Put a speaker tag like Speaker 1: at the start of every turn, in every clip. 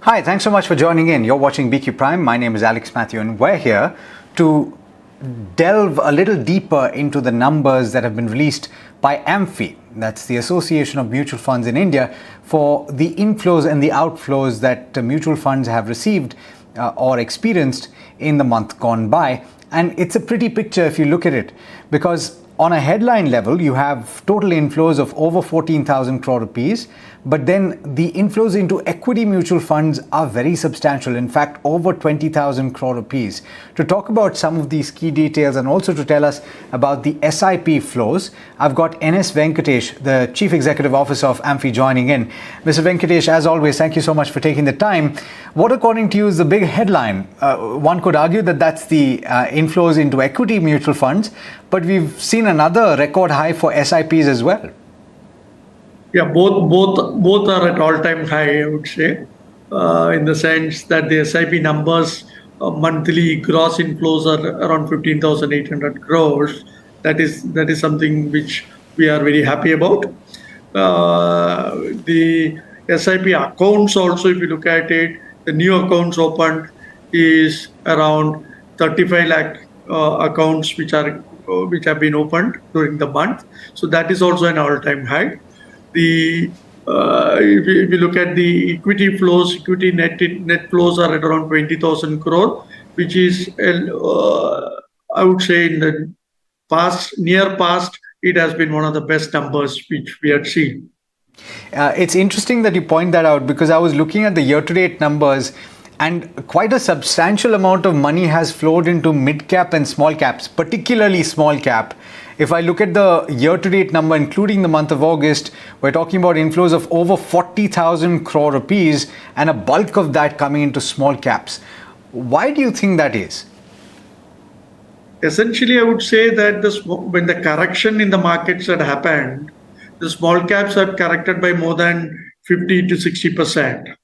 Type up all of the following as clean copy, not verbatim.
Speaker 1: Hi, thanks so much for joining in. You're watching BQ Prime. My name is Alex Matthew, and we're here to delve a little deeper into the numbers that have been released by AMFI. That's the Association of Mutual Funds in India, for the inflows and the outflows that mutual funds have received or experienced in the month gone by. And it's a pretty picture if you look at it, because on a headline level, you have total inflows of over 14,000 crore rupees, but then the inflows into equity mutual funds are very substantial. In fact, over 20,000 crore rupees. To talk about some of these key details and also to tell us about the SIP flows, I've got NS Venkatesh, the Chief Executive Officer of AMFI, joining in. Mr. Venkatesh, as always, thank you so much for taking the time. What, according to you, is the big headline? One could argue that that's the inflows into equity mutual funds, but we've seen another record high for SIPs as well.
Speaker 2: Yeah, both are at all-time high, I would say, in the sense that the SIP numbers, monthly gross inflows are around 15,800 crores. That is something which we are very happy about. The SIP accounts also, if you look at it, the new accounts opened is around 35 lakh accounts which have been opened during the month. So that is also an all-time high. If you look at the equity flows, equity net flows are at around 20,000 crore, which is, I would say, in the near past, it has been one of the best numbers which we had seen.
Speaker 1: It's interesting that you point that out, because I was looking at the year-to-date numbers, and quite a substantial amount of money has flowed into mid-cap and small caps, particularly small cap. If I look at the year-to-date number, including the month of August, we're talking about inflows of over 40,000 crore rupees, and a bulk of that coming into small caps. Why do you think that is?
Speaker 2: Essentially, I would say that when the correction in the markets had happened, the small caps are corrected by more than 50 to 60%.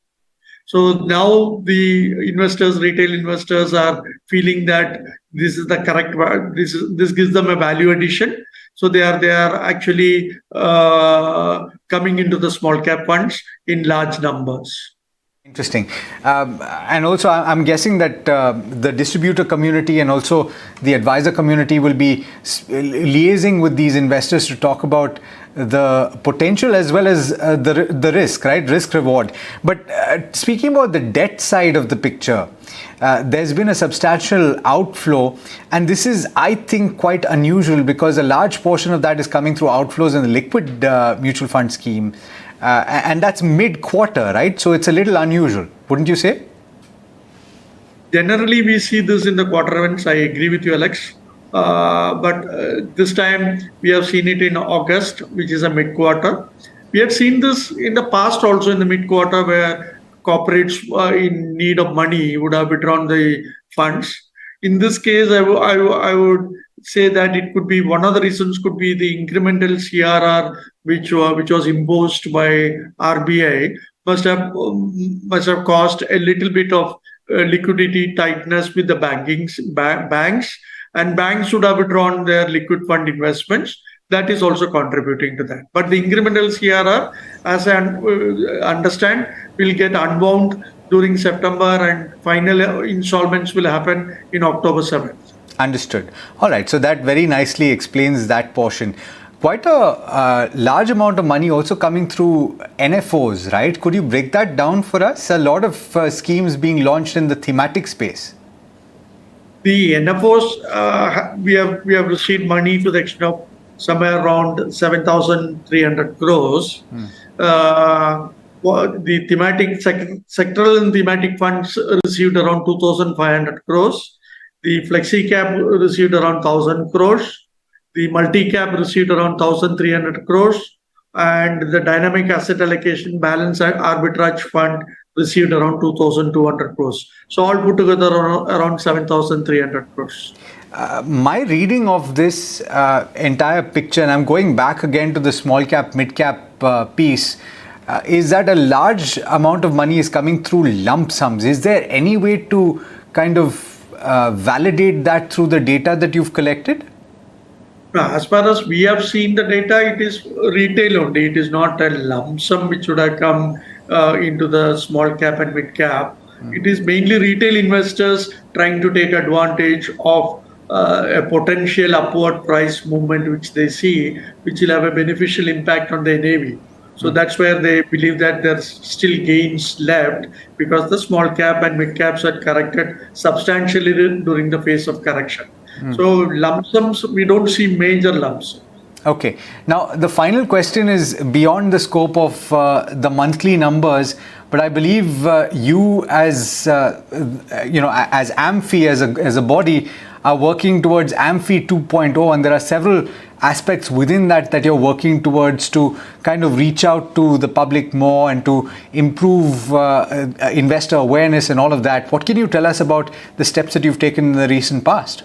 Speaker 2: So now the retail investors are feeling that this is the correct, this gives them a value addition. So they are actually coming into the small cap funds in large numbers.
Speaker 1: Interesting. And also, I'm guessing that the distributor community and also the advisor community will be liaising with these investors to talk about the potential as well as the risk, right? Risk reward. But speaking about the debt side of the picture, there's been a substantial outflow, and this is, I think, quite unusual, because a large portion of that is coming through outflows in the liquid mutual fund scheme. And that's mid-quarter, right? So it's a little unusual, wouldn't you say?
Speaker 2: Generally, we see this in the quarter ends. I agree with you, Alex. But this time, we have seen it in August, which is a mid-quarter. We have seen this in the past also in the mid-quarter, where corporates in need of money would have withdrawn the funds. In this case, I would say that it could be, one of the reasons could be the incremental CRR which was imposed by RBI must have caused a little bit of liquidity tightness with the banks, and banks should have withdrawn their liquid fund investments. That is also contributing to that. But the incremental CRR, as I understand, will get unwound during September, and final installments will happen in October 7th.
Speaker 1: Understood. All right. So that very nicely explains that portion. Quite a large amount of money also coming through NFOs, right? Could you break that down for us? A lot of schemes being launched in the thematic space.
Speaker 2: The NFOs, we have received money to the extent of somewhere around 7,300 crores. The sectoral and thematic funds received around 2,500 crores. The Flexi Cap received around 1,000 crores. The Multi-Cap received around 1,300 crores. And the Dynamic Asset Allocation Balance Arbitrage Fund received around 2,200 crores. So all put together around 7,300 crores.
Speaker 1: My reading of this entire picture, and I'm going back again to the small cap, mid cap piece, is that a large amount of money is coming through lump sums. Is there any way to kind of validate that through the data that you've collected?
Speaker 2: As far as we have seen the data, it is retail only. It is not a lump sum which would have come into the small cap and mid cap. It is mainly retail investors trying to take advantage of a potential upward price movement which they see, which will have a beneficial impact on their NAV. So that's where they believe that there's still gains left because the small cap and mid caps had corrected substantially during the phase of correction. So lump sums, we don't see major lumps.
Speaker 1: Okay. Now, the final question is beyond the scope of the monthly numbers, but I believe you as, as AMFI, as a body, are working towards AMFI 2.0, and there are several aspects within that you're working towards to kind of reach out to the public more and to improve investor awareness and all of that. What can you tell us about the steps that you've taken in the recent past?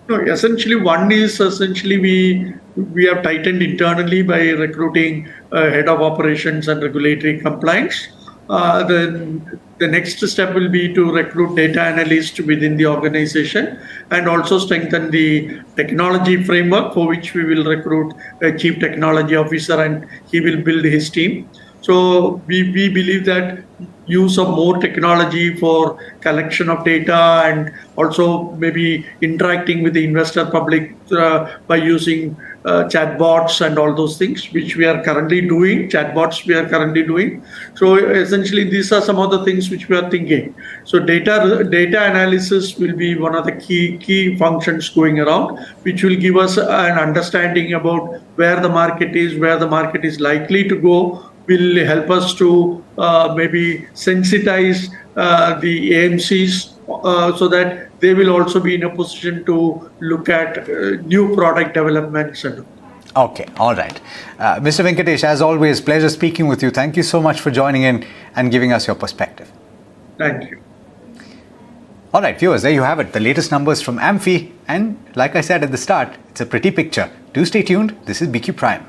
Speaker 2: No, essentially, one is we have tightened internally by recruiting head of operations and regulatory compliance. Then the next step will be to recruit data analysts within the organization and also strengthen the technology framework, for which we will recruit a chief technology officer and he will build his team. So we believe that use of more technology for collection of data and also maybe interacting with the investor public by using chatbots and all those things, which we are currently doing. So essentially, these are some of the things which we are thinking. So data analysis will be one of the key functions going around, which will give us an understanding about where the market is likely to go, will help us to maybe sensitize the AMCs so that they will also be in a position to look at new product developments.
Speaker 1: Okay, all right. Mr. Venkatesh, as always, pleasure speaking with you. Thank you so much for joining in and giving us your perspective.
Speaker 2: Thank you.
Speaker 1: All right, viewers, there you have it, the latest numbers from AMFI. And like I said at the start, it's a pretty picture. Do stay tuned. This is BQ Prime.